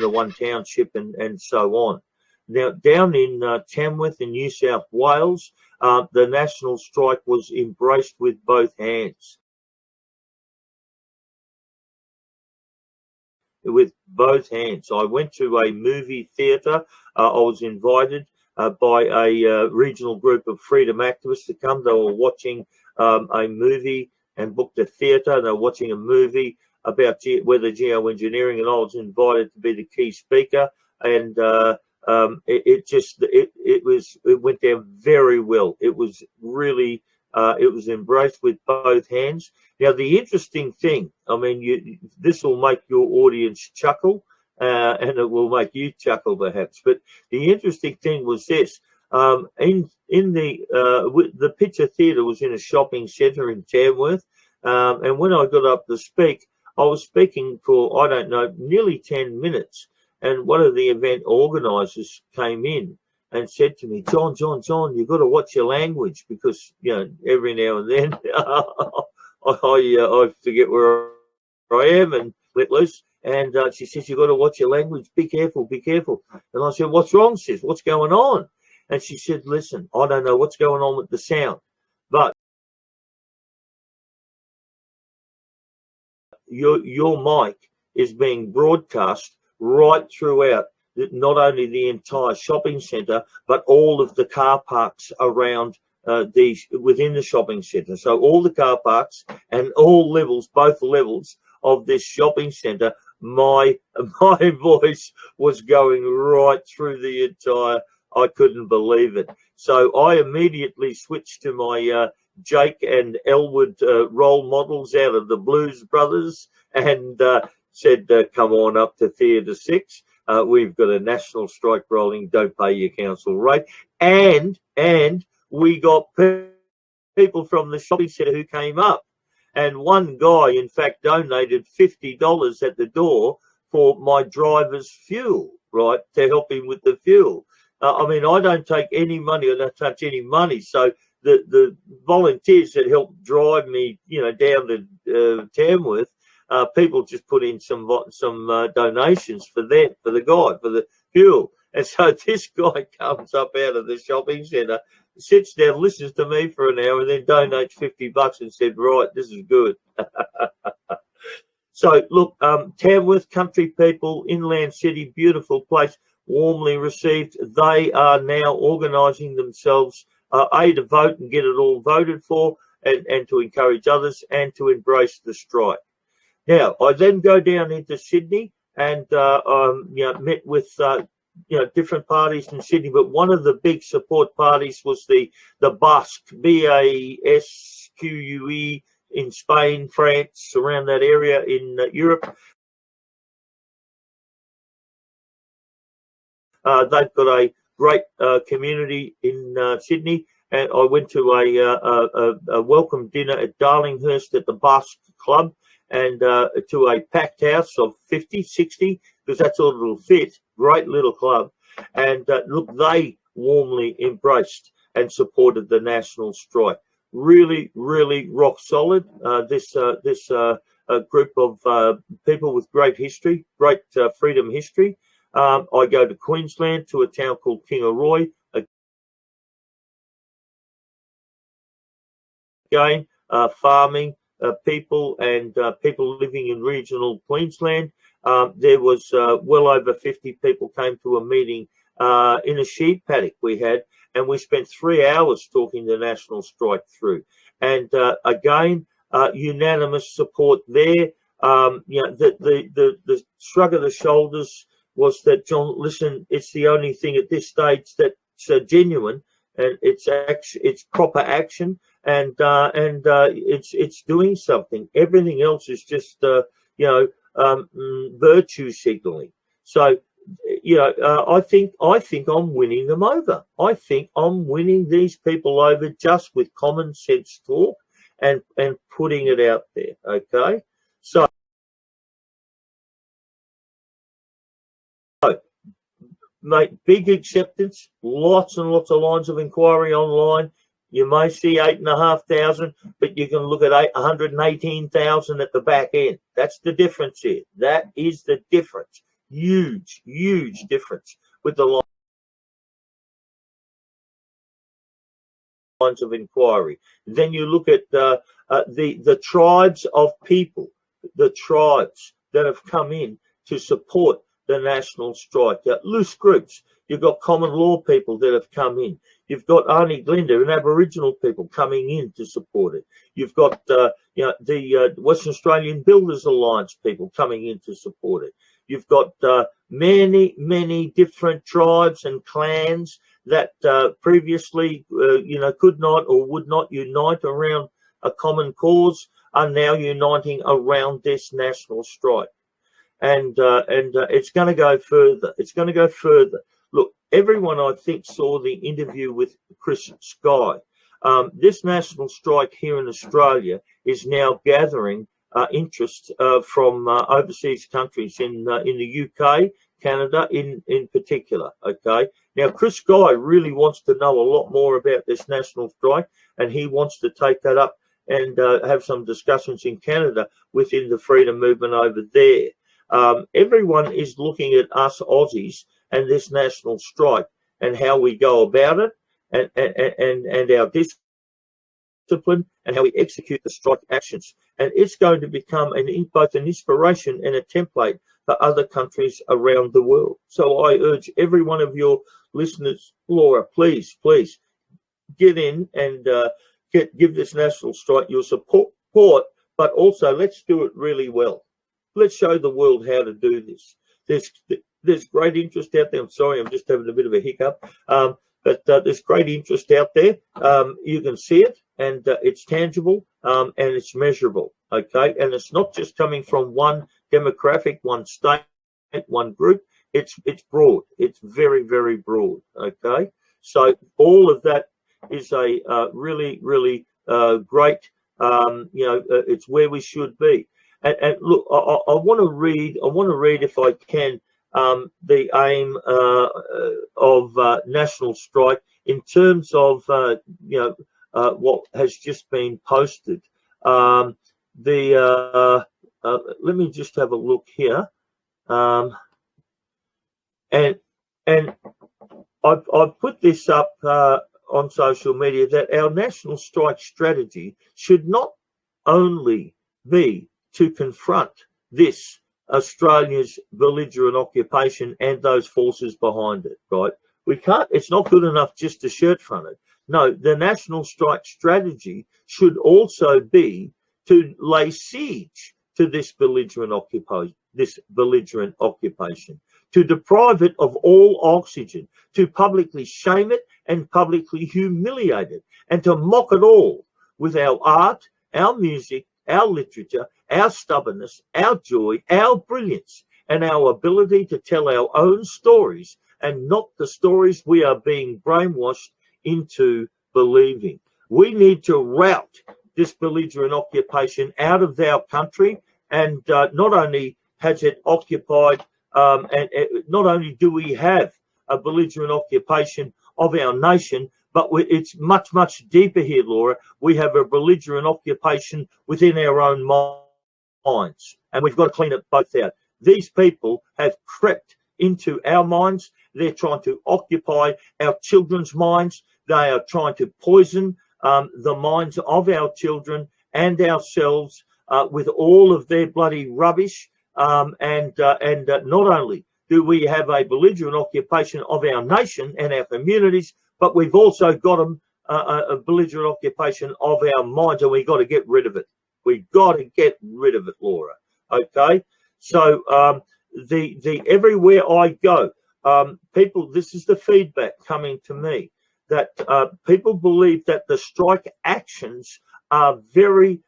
the one township and so on. Now, down in Tamworth in New South Wales, the national strike was embraced with both hands. With both hands. I went to a movie theatre. I was invited by a regional group of freedom activists to come. They were watching a movie and booked a theatre. They were watching a movie about weather geoengineering, and I was invited to be the key speaker. And it went down very well. It was really it was embraced with both hands. Now, the interesting thing, I mean, this will make your audience chuckle, and it will make you chuckle perhaps. But the interesting thing was this: in the picture theatre was in a shopping centre in Tamworth, and when I got up to speak, I was speaking for, I don't know, nearly 10 minutes, and one of the event organisers came in and said to me, John, you've got to watch your language, because, you know, every now and then I forget where I am and let loose. And she says, you've got to watch your language. Be careful, be careful. And I said, what's wrong, sis? What's going on? And she said, listen, I don't know what's going on with the sound, but your mic is being broadcast right throughout not only the entire shopping centre, but all of the car parks around within the shopping centre. So all the car parks and all levels, both levels of this shopping centre, my voice was going right through the entire. I couldn't believe it. So I immediately switched to my Jake and Elwood role models out of the Blues Brothers, and said, come on up to Theatre 6. We've got a national strike rolling. Don't pay your council rate. And we got people from the shopping centre who came up. And one guy, in fact, donated $50 at the door for my driver's fuel, right, to help him with the fuel. I mean, I don't take any money. I don't touch any money. So the volunteers that helped drive me, you know, down to Tamworth, people just put in some donations for the guy, for the fuel. And so this guy comes up out of the shopping centre, sits down, listens to me for an hour, and then donates $50 and said, right, this is good. So look, Tamworth, country people, inland city, beautiful place, warmly received. They are now organising themselves, to vote and get it all voted for, and to encourage others and to embrace the strike. Now, I then go down into Sydney and met with different parties in Sydney, but one of the big support parties was the Basque, BASQUE, in Spain, France, around that area in Europe. They've got a great community in Sydney, and I went to a welcome dinner at Darlinghurst at the Basque Club, and to a packed house of 50, 60, because that's all it'll fit. Great little club. And look, they warmly embraced and supported the national strike. Really, really rock solid. This group of people with great history, great freedom history. I go to Queensland to a town called Kingaroy. Again, farming people and people living in regional Queensland. There was well over 50 people came to a meeting in a sheep paddock we had, and we spent 3 hours talking the national strike through. And again, unanimous support there. The shrug of the shoulders was that, John, listen, it's the only thing at this stage that's genuine, and it's proper action, and it's doing something. Everything else is just virtue signaling. So I think I'm winning them over. I think I'm winning these people over just with common sense talk and putting it out there. Okay, so mate, big acceptance, lots and lots of lines of inquiry online. You may see 8,500, but you can look at 118,000 at the back end. That's the difference here. That is the difference. huge difference with the lines of inquiry. Then you look at the tribes of people, the tribes that have come in to support the national strike. Loose groups. You've got common law people that have come in. You've got Arnie Glinda and Aboriginal people coming in to support it. You've got the Western Australian Builders Alliance people coming in to support it. You've got many different tribes and clans that previously could not or would not unite around a common cause are now uniting around this national strike. And it's going to go further. It's going to go further. Look, everyone, I think, saw the interview with Chris Sky. This national strike here in Australia is now gathering interest from overseas countries in the UK, Canada in particular. Okay. Now, Chris Sky really wants to know a lot more about this national strike, and he wants to take that up and have some discussions in Canada within the freedom movement over there. Everyone is looking at us Aussies and this national strike and how we go about it, and our discipline and how we execute the strike actions. And it's going to become both an inspiration and a template for other countries around the world. So I urge every one of your listeners, Laura, please get in and give this national strike your support, but also let's do it really well. Let's show the world how to do this. There's great interest out there. I'm sorry, I'm just having a bit of a hiccup. But there's great interest out there. You can see it, and it's tangible, and it's measurable. Okay, and it's not just coming from one demographic, one state, one group. It's broad. It's very broad. Okay, so all of that is a really great. It's where we should be. And look, I want to read if I can the aim of national strike in terms of what has just been posted. Let me just have a look here, and I've put this up on social media that our national strike strategy should not only be to confront this Australia's belligerent occupation and those forces behind it, right? It's not good enough just to shirt front it. No, the national strike strategy should also be to lay siege to this belligerent occupation, to deprive it of all oxygen, to publicly shame it and publicly humiliate it, and to mock it all with our art, our music, our literature, our stubbornness, our joy, our brilliance, and our ability to tell our own stories and not the stories we are being brainwashed into believing. We need to rout this belligerent occupation out of our country, and not only has it occupied, and not only do we have a belligerent occupation of our nation, but it's much deeper here, Laura. We have a belligerent occupation within our own minds, and we've got to clean it both out. These people have crept into our minds. They're trying to occupy our children's minds. They are trying to poison the minds of our children and ourselves with all of their bloody rubbish. And not only do we have a belligerent occupation of our nation and our communities, but we've also got a belligerent occupation of our minds, and we've got to get rid of it. We've got to get rid of it, Laura. Okay? So the everywhere I go, people, this is the feedback coming to me, that people believe that the strike actions are very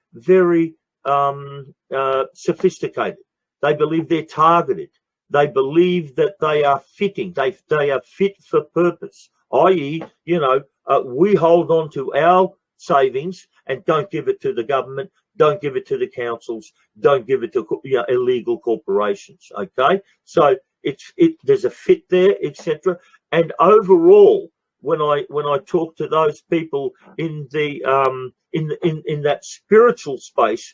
sophisticated. They believe they're targeted. They believe that they are fitting. They are fit for purpose, i.e., we hold on to our savings and don't give it to the government, don't give it to the councils, don't give it to illegal corporations. Okay, so there's a fit there, etc. And overall, when I talk to those people in the in that spiritual space,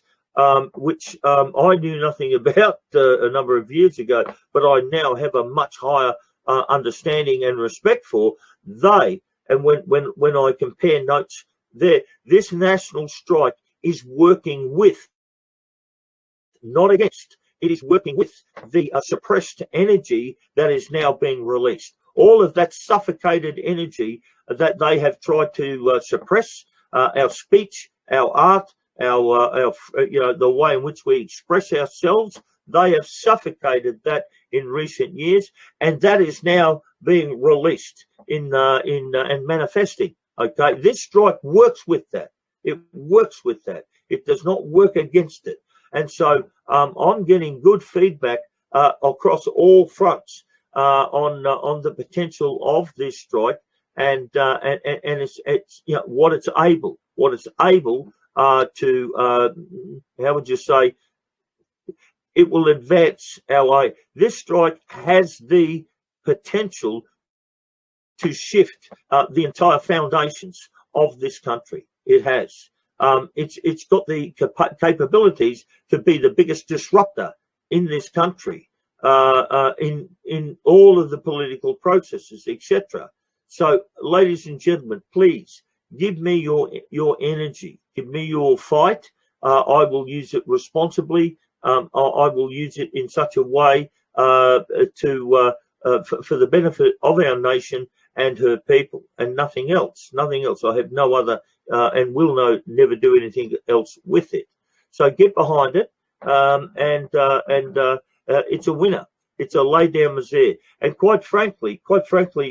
which I knew nothing about a number of years ago, but I now have a much higher understanding and respect for. And when I compare notes there, this national strike is working with, not against, it is working with the suppressed energy that is now being released. All of that suffocated energy that they have tried to suppress, our speech, our art, our the way in which we express ourselves, they have suffocated that in recent years, and that is now being released and manifesting. Okay, this strike works with that. It works with that. It does not work against it. And so I'm getting good feedback across all fronts on the potential of this strike, and it's what it's able to how would you say, it will advance our way. This strike has the potential to shift the entire foundations of this country. It has. It's got the capabilities to be the biggest disruptor in this country, in all of the political processes, etc. So, ladies and gentlemen, please give me your energy, give me your fight. I will use it responsibly. I will use it in such a way for the benefit of our nation and her people, and nothing else. Nothing else. I have no other, and will never do anything else with it. So get behind it, and it's a winner. It's a lay down misère. And quite frankly,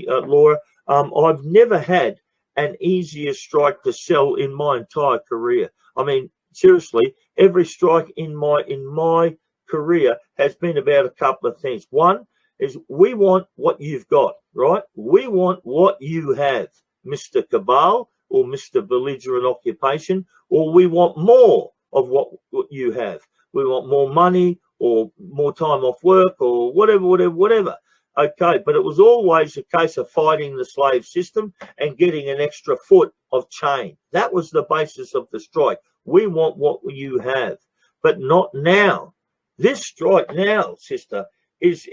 Laura, I've never had an easier strike to sell in my entire career. I mean, seriously, every strike in my career has been about a couple of things. One is, we want what you've got, right? We want what you have, Mr. Cabal or Mr. Belligerent Occupation, or we want more of what you have. We want more money or more time off work or whatever. Okay, but it was always a case of fighting the slave system and getting an extra foot of chain. That was the basis of the strike. We want what you have, but not now. This strike now, sister, is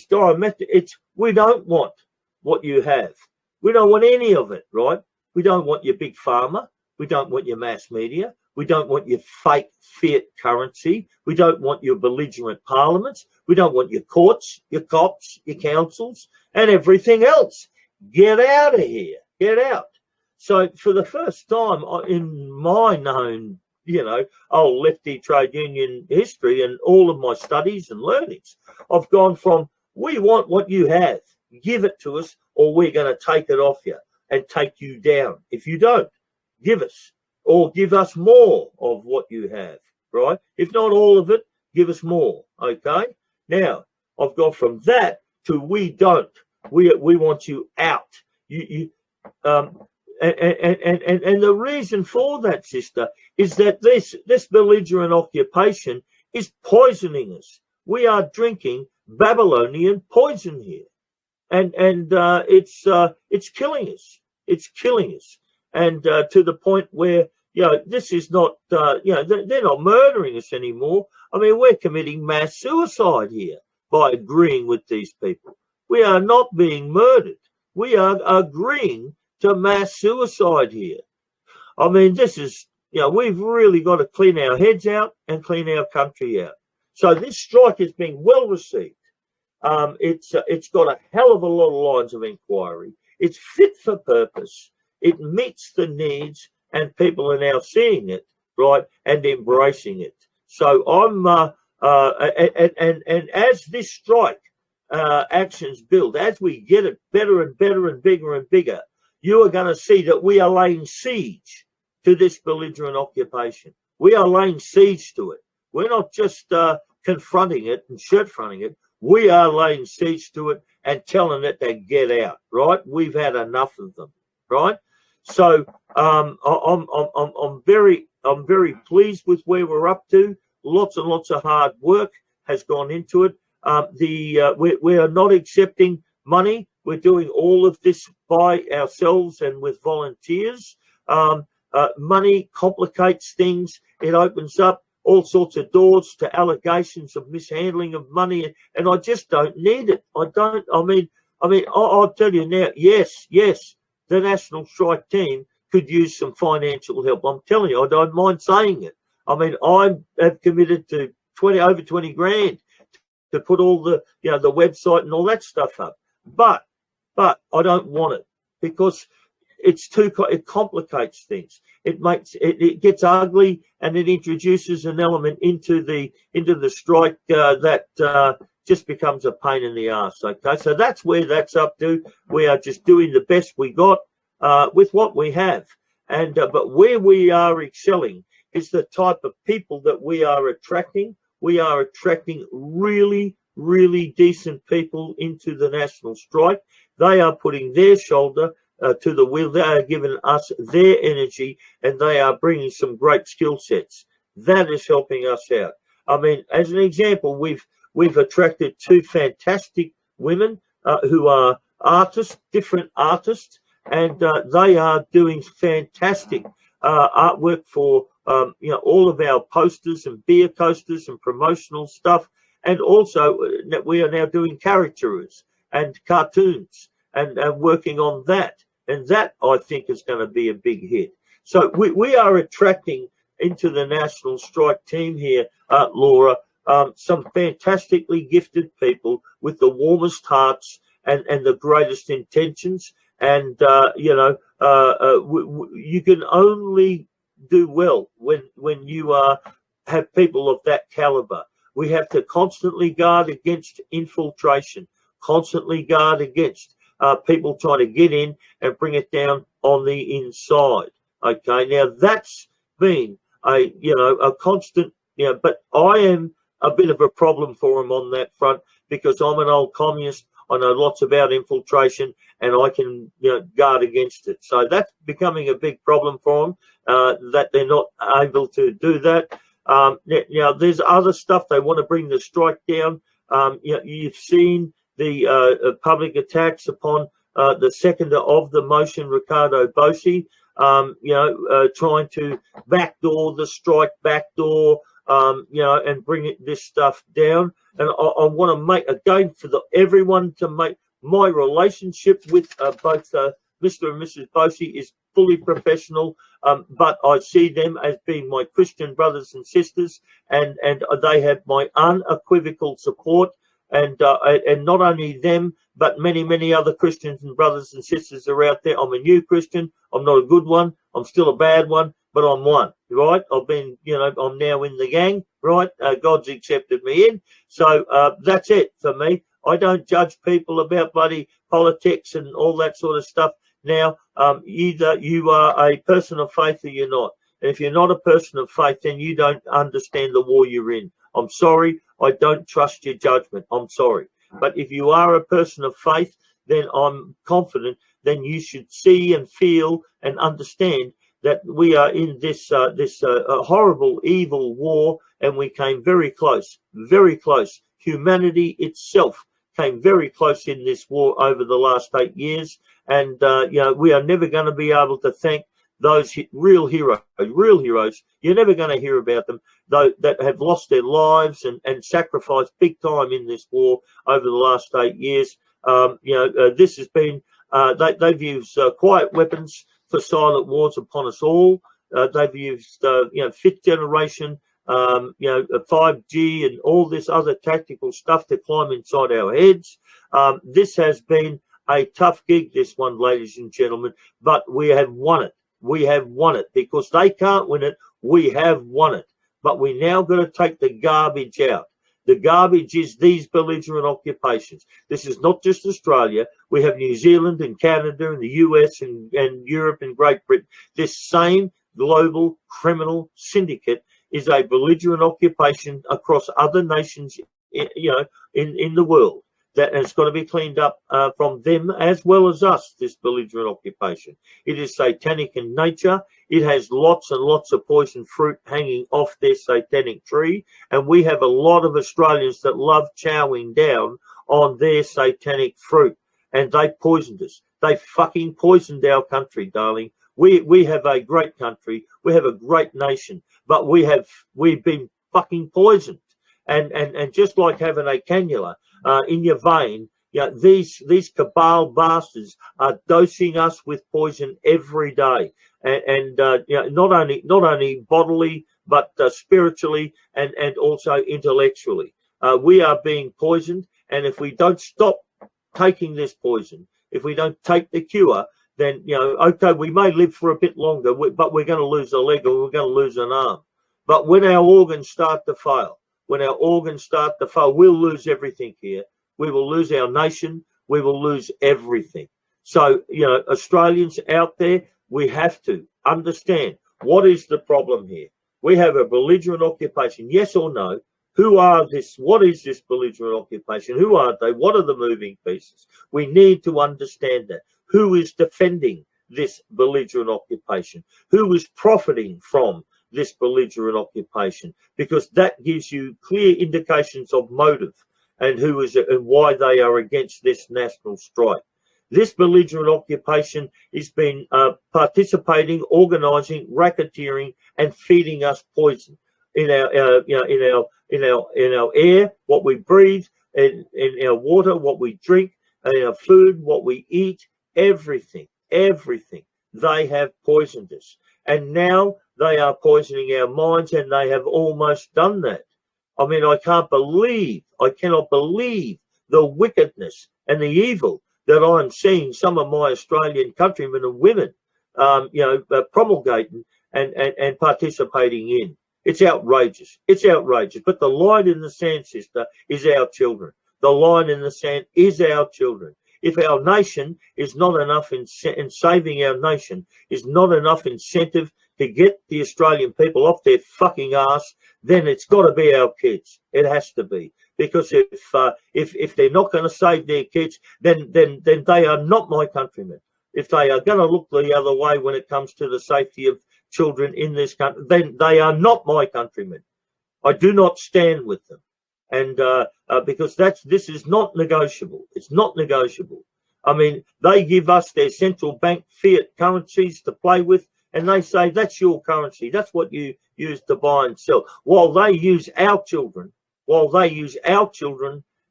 diametric. We don't want what you have. We don't want any of it, right? We don't want your big pharma. We don't want your mass media. We don't want your fake fiat currency. We don't want your belligerent parliaments. We don't want your courts, your cops, your councils, and everything else. Get out of here. Get out. So for the first time in my known, lefty trade union history and all of my studies and learnings, I've gone from, we want what you have, give it to us, or we're going to take it off you and take you down. If you don't, give us, or give us more of what you have, right? If not all of it, give us more, okay? Now, I've gone from that to we don't. We want you out. And the reason for that, sister, is that this belligerent occupation is poisoning us. We are drinking Babylonian poison here, and it's killing us. It's killing us, and to the point where this is not they're not murdering us anymore. I mean, we're committing mass suicide here by agreeing with these people. We are not being murdered. We are agreeing to mass suicide here. I mean, this is, we've really got to clean our heads out and clean our country out. So this strike has been well received. It's got a hell of a lot of lines of inquiry. It's fit for purpose. It meets the needs, and people are now seeing it, right, and embracing it. So I'm, and as this strike actions build, as we get it better and better and bigger and bigger, you are going to see that we are laying siege to this belligerent occupation. We are laying siege to it. We're not just confronting it and shirt-fronting it. We are laying siege to it and telling it to get out, right? We've had enough of them, right? So I'm very pleased with where we're up to. Lots and lots of hard work has gone into it. We are not accepting money. We're doing all of this by ourselves and with volunteers. Money complicates things. It opens up all sorts of doors to allegations of mishandling of money, and I just don't need it. I'll tell you now, yes, the National Strike Team could use some financial help. I'm telling you, I don't mind saying it. I mean, I have committed to over 20 grand to put all the, the website and all that stuff up. But I don't want it because it complicates things. It gets ugly, and it introduces an element into the strike that just becomes a pain in the arse. Okay, so that's where that's up to. We are just doing the best we got with what we have, and but where we are excelling is the type of people that we are attracting. We are attracting really, really decent people into the national strike. They are putting their shoulder to the wheel. They are giving us their energy, and they are bringing some great skill sets. That is helping us out. I mean, as an example, we've attracted 2 fantastic women who are artists, different artists, and they are doing fantastic artwork for all of our posters and beer coasters and promotional stuff. And also we are now doing caricatures and cartoons and working on that. And that, I think, is going to be a big hit. So we are attracting into the National Strike Team here, Laura, some fantastically gifted people with the warmest hearts and the greatest intentions. And, you can only do well when you have people of that caliber. We have to constantly guard against infiltration, constantly guard against people trying to get in and bring it down on the inside. Okay, now that's been a constant, but I am a bit of a problem for them on that front because I'm an old communist. I know lots about infiltration, and I can guard against it. So that's becoming a big problem for them, that they're not able to do that. Now, there's other stuff. They want to bring the strike down. You've seen the public attacks upon the seconder of the motion, Ricardo Bosi, trying to backdoor the strike, and bring this stuff down. And I want to make, again, for everyone to make my relationship with both Mr. and Mrs. Bosi is fully professional, but I see them as being my Christian brothers and sisters, and they have my unequivocal support. And not only them, but many, many other Christians and brothers and sisters are out there. I'm a new Christian. I'm not a good one. I'm still a bad one, but I'm one, right? I've been, I'm now in the gang, right? God's accepted me in. So that's it for me. I don't judge people about bloody politics and all that sort of stuff. Now, either you are a person of faith or you're not. And if you're not a person of faith, then you don't understand the war you're in. I'm sorry. I don't trust your judgment. I'm sorry. But if you are a person of faith, then I'm confident, then you should see and feel and understand that we are in this horrible, evil war, and we came very close, very close. Humanity itself came very close in this war over the last 8 years, and we are never going to be able to thank those real heroes. You're never going to hear about them, though, that have lost their lives and sacrificed big time in this war over the last 8 years. This has been, they've used quiet weapons for silent wars upon us all. They've used, fifth generation, 5G and all this other tactical stuff to climb inside our heads. This has been a tough gig, this one, ladies and gentlemen, but we have won it. We have won it because they can't win it. We have won it. But we now got to take the garbage out. The garbage is these belligerent occupations. This is not just Australia. We have New Zealand and Canada and the US and Europe and Great Britain. This same global criminal syndicate is a belligerent occupation across other nations, in the world. That has got to be cleaned up from them as well as us, this belligerent occupation. It is satanic in nature. It has lots and lots of poison fruit hanging off their satanic tree. And we have a lot of Australians that love chowing down on their satanic fruit. And they poisoned us. They fucking poisoned our country, darling. We have a great country. We have a great nation. But we've been fucking poisoned. And just like having a cannula in your vein, you know, these cabal bastards are dosing us with poison every day, and you know, not only bodily but spiritually and also intellectually. We are being poisoned, and if we don't stop taking this poison, if we don't take the cure, then, you know, okay, we may live for a bit longer, but we're going to lose a leg or we're going to lose an arm. But when our organs start to fail, we'll lose everything here. We will lose our nation. We will lose everything. So, you know, Australians out there, we have to understand what is the problem here. We have a belligerent occupation, yes or no? Who are this? What is this belligerent occupation? Who are they? What are the moving pieces? We need to understand that. Who is defending this belligerent occupation? Who is profiting from this belligerent occupation? Because that gives you clear indications of motive and who is and why they are against this national strike. This belligerent occupation has been participating, organising, racketeering, and feeding us poison in our, in our air, what we breathe, in our water, what we drink, in our food, what we eat, everything. They have poisoned us, and now they are poisoning our minds, and they have almost done that. I mean, I cannot believe the wickedness and the evil that I'm seeing some of my Australian countrymen and women, promulgating and participating in. It's outrageous. It's outrageous. But the line in the sand, sister, is our children. The line in the sand is our children. If our nation is not enough in saving our nation, is not enough incentive to get the Australian people off their fucking ass, then it's got to be our kids. It has to be. Because if they're not going to save their kids, then they are not my countrymen. If they are going to look the other way when it comes to the safety of children in this country, then they are not my countrymen. I do not stand with them. And because this is not negotiable. It's not negotiable. I mean, they give us their central bank fiat currencies to play with, and they say that's your currency. That's what you use to buy and sell. While they use our children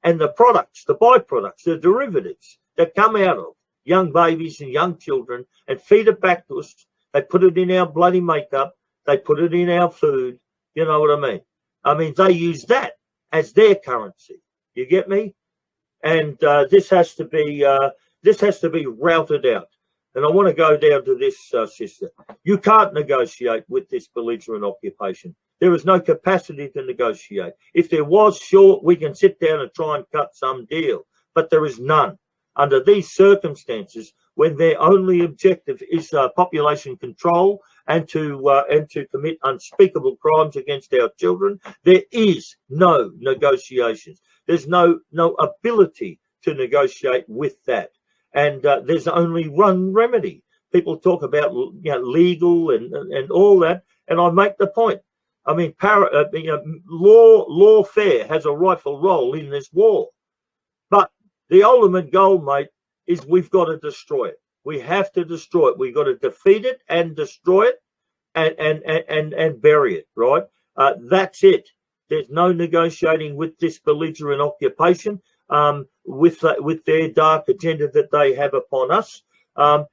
and the products, the byproducts, the derivatives that come out of young babies and young children and feed it back to us. They put it in our bloody makeup. They put it in our food. You know what I mean? I mean, they use that as their currency. You get me? And this has to be routed out. And I want to go down to this, sister. You can't negotiate with this belligerent occupation. There is no capacity to negotiate. If there was, sure, we can sit down and try and cut some deal. But there is none. Under these circumstances, when their only objective is population control and to commit unspeakable crimes against our children, there is no negotiations. There's no ability to negotiate with that. And there's only one remedy. People talk about legal and all that, and I make the point. I mean, lawfare has a rightful role in this war, but the ultimate goal, mate, is we've got to destroy it. We have to destroy it. We've got to defeat it and destroy it and bury it, right? That's it. There's no negotiating with this belligerent occupation, with their dark agenda that they have upon us. Now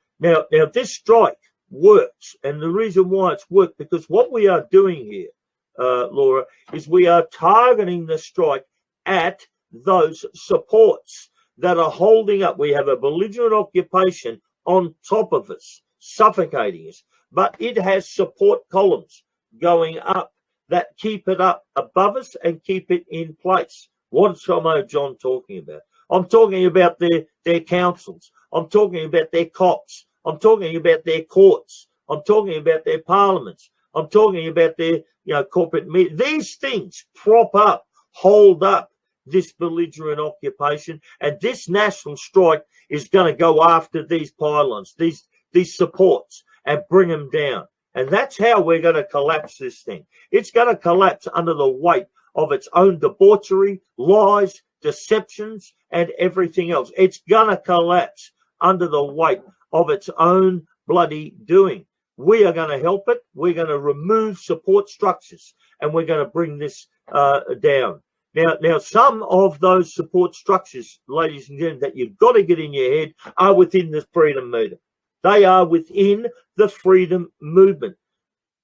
this strike works, and the reason why it's worked, because what we are doing here, Laura, is we are targeting the strike at those supports that are holding up. We have a belligerent occupation on top of us, suffocating us, but it has support columns going up that keep it up above us and keep it in place. What's John talking about? I'm talking about their councils. I'm talking about their COPs. I'm talking about their courts. I'm talking about their parliaments. I'm talking about their corporate media. These things prop up, hold up this belligerent occupation, and this national strike is going to go after these pylons, these supports, and bring them down. And that's how we're going to collapse this thing. It's going to collapse under the weight of its own debauchery, lies, deceptions, and everything else. It's going to collapse under the weight of its own bloody doing. We are going to help it. We're going to remove support structures, and we're going to bring this down. Now, some of those support structures, ladies and gentlemen, that you've got to get in your head are within the freedom movement. They are within the freedom movement.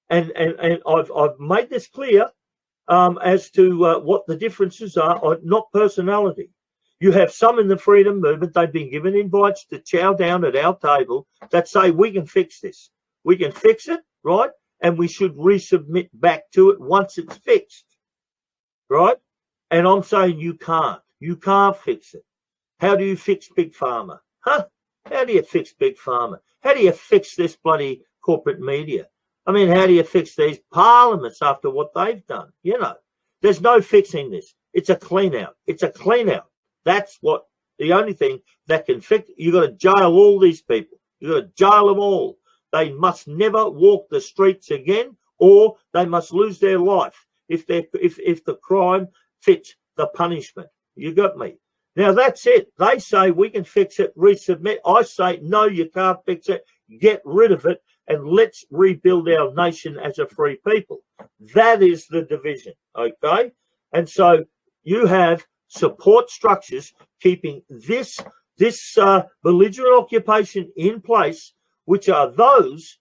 And I've made this clear as to what the differences are, not personality. You have some in the freedom movement, they've been given invites to chow down at our table that say we can fix this. We can fix it, right? And we should resubmit back to it once it's fixed, right? And I'm saying you can't. You can't fix it. How do you fix Big Pharma? Huh? How do you fix Big Pharma? How do you fix this bloody corporate media? I mean, how do you fix these parliaments after what they've done? You know, there's no fixing this. It's a clean out. It's a clean out. That's what the only thing that can fix. You've got to jail all these people. You've got to jail them all. They must never walk the streets again, or they must lose their life if the crime fits the punishment. You got me? Now that's it. They say we can fix it, resubmit. I say no, you can't fix it. Get rid of it, and let's rebuild our nation as a free people. That is the division, okay? And so you have support structures keeping this belligerent occupation in place, which are those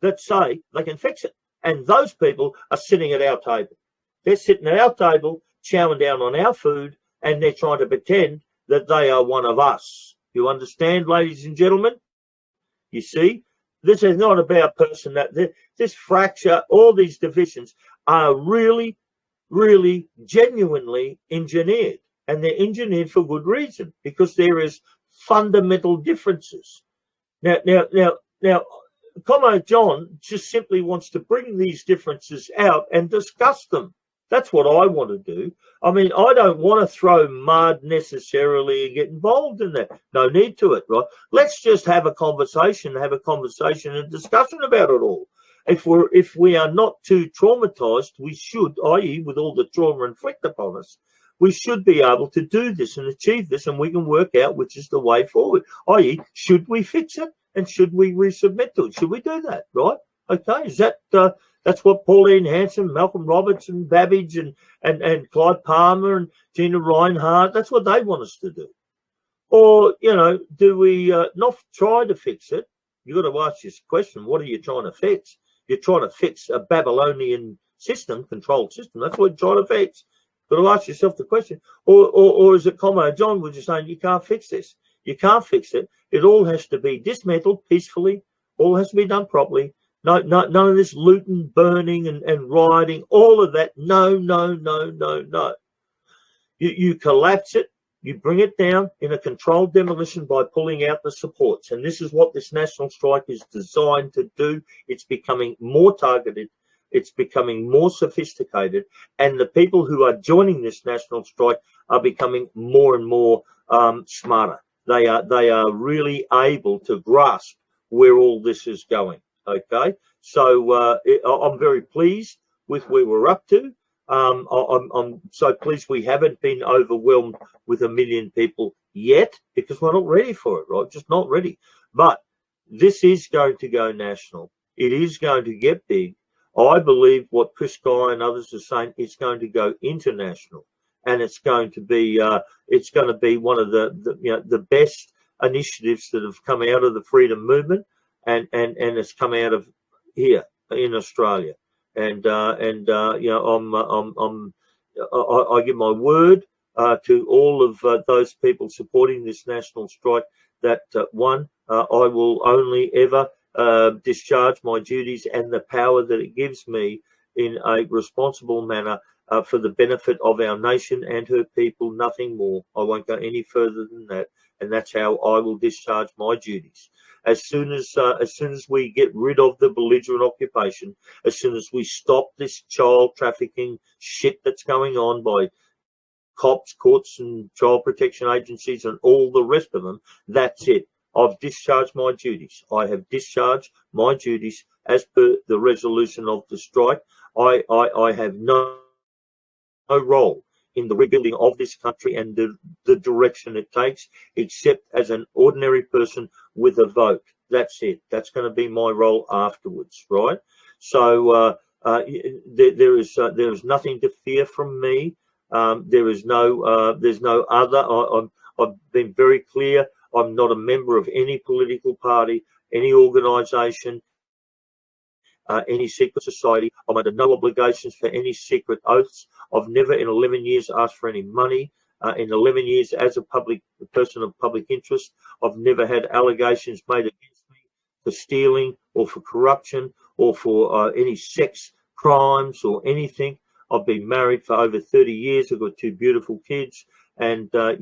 that say they can fix it. And those people are sitting at our table. They're sitting at our table, chowing down on our food, and they're trying to pretend that they are one of us. You understand, ladies and gentlemen? You see, this is not about person that this fracture, all these divisions are really, really genuinely engineered, and they're engineered for good reason, because there is fundamental differences. Now, Comrade John just simply wants to bring these differences out and discuss them. That's what I want to do. I mean, I don't want to throw mud necessarily and get involved in that. No need to it, right? Let's just have a conversation and discussion about it all. If we are not too traumatized, we should, i.e. with all the trauma inflicted upon us, we should be able to do this and achieve this, and we can work out which is the way forward, i.e. should we fix it and should we resubmit to it? Should we do that, right? Okay, is that... That's what Pauline Hanson, Malcolm Robertson, Babbage and Clive Palmer and Gina Reinhardt, that's what they want us to do. Or, you know, do we not try to fix it? You've got to ask this question, what are you trying to fix? You're trying to fix a Babylonian system, controlled system. That's what you're trying to fix. You've got to ask yourself the question. Or is it Comrade John, we're just saying you can't fix this. You can't fix it. It all has to be dismantled peacefully. All has to be done properly. No, none of this looting, burning, and rioting, all of that. No. You collapse it, you bring it down in a controlled demolition by pulling out the supports. And this is what this national strike is designed to do. It's becoming more targeted. It's becoming more sophisticated. And the people who are joining this national strike are becoming more and more smarter. They are really able to grasp where all this is going. Okay, so I'm very pleased with where we're up to. I'm so pleased we haven't been overwhelmed with 1 million people yet, because we're not ready for it, right? Just not ready. But this is going to go national. It is going to get big. I believe what Chris Guy and others are saying, it's going to go international, and it's going to be one of the best initiatives that have come out of the freedom movement. And it's come out of here in Australia, and you know, I give my word to all of those people supporting this national strike that one, I will only ever discharge my duties and the power that it gives me in a responsible manner for the benefit of our nation and her people. Nothing more. I won't go any further than that, and that's how I will discharge my duties. As soon as we get rid of the belligerent occupation, as soon as we stop this child trafficking shit that's going on by cops, courts and child protection agencies and all the rest of them, that's it. I've discharged my duties. I have discharged my duties as per the resolution of the strike. I have no role in the rebuilding of this country and the direction it takes, except as an ordinary person with a vote. That's it. That's going to be my role afterwards, right? So there is nothing to fear from me. There's no other. I've been very clear. I'm not a member of any political party, any organisation, any secret society. I'm under no obligations for any secret oaths. I've never in 11 years asked for any money. In 11 years as a person of public interest, I've never had allegations made against me for stealing or for corruption or for any sex crimes or anything. I've been married for over 30 years. I've got 2 beautiful kids, and I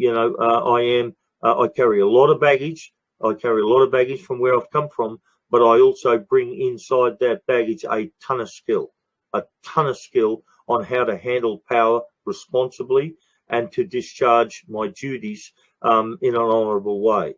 carry a lot of baggage. I carry a lot of baggage from where I've come from, but I also bring inside that baggage a ton of skill on how to handle power responsibly and to discharge my duties in an honourable way.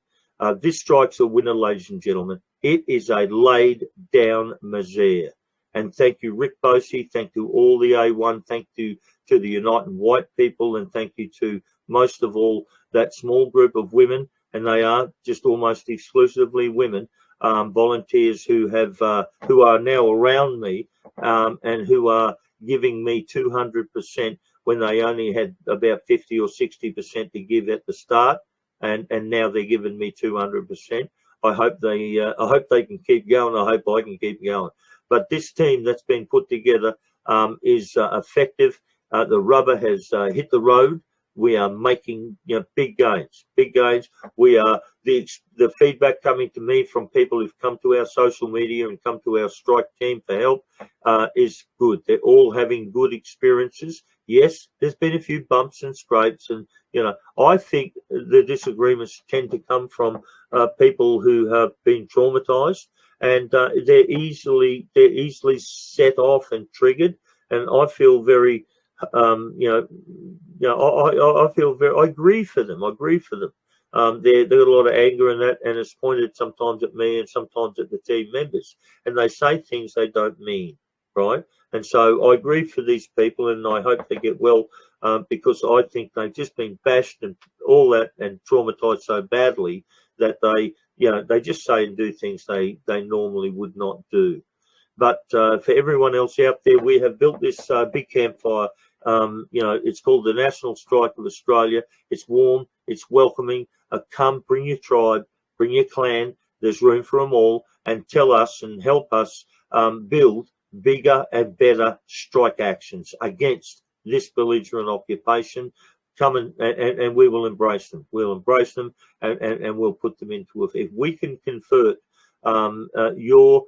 This strike's a winner, ladies and gentlemen. It is a laid down misere. And thank you, Rick Bosi. Thank you all the A1. Thank you to the Uniting White people, and thank you to most of all that small group of women, and they are just almost exclusively women, volunteers who are now around me and who are giving me 200% when they only had about 50 or 60% to give at the start, and now they're giving me 200%. I hope they can keep going. I hope I can keep going. But this team that's been put together is effective. The rubber has hit the road. We are making big gains. We are the feedback coming to me from people who've come to our social media and come to our strike team for help is good. They're all having good experiences. Yes, there's been a few bumps and scrapes, and I think the disagreements tend to come from people who have been traumatized, and they're easily set off and triggered. And I feel very I agree for them. They've got a lot of anger in that, and it's pointed sometimes at me and sometimes at the team members, and they say things they don't mean, right? And so I agree for these people, and I hope they get well, because I think they've just been bashed and all that and traumatized so badly that they just say and do things they normally would not do. But for everyone else out there, we have built this big campfire. It's called the National Strike of Australia. It's warm, it's welcoming. Come, bring your tribe, bring your clan. There's room for them all, and tell us and help us build bigger and better strike actions against this belligerent occupation. Come and we will embrace them. We'll embrace them and we'll put them into effect. If we can convert your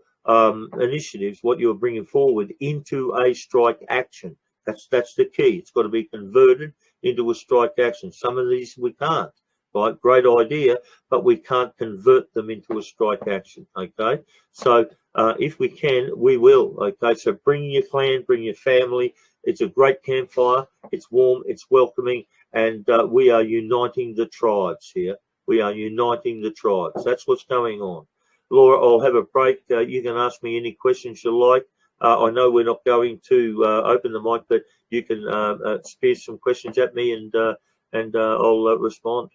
initiatives, what you're bringing forward, into a strike action, that's the key. It's got to be converted into a strike action. Some of these we can't. Right, great idea, but we can't convert them into a strike action. Okay, so if we can, we will. Okay, so bring your clan, bring your family. It's a great campfire. It's warm, it's welcoming, and we are uniting the tribes here. We are uniting the tribes. That's what's going on. Laura, I'll have a break. You can ask me any questions you like. I know we're not going to open the mic, but you can spear some questions at me, and I'll respond.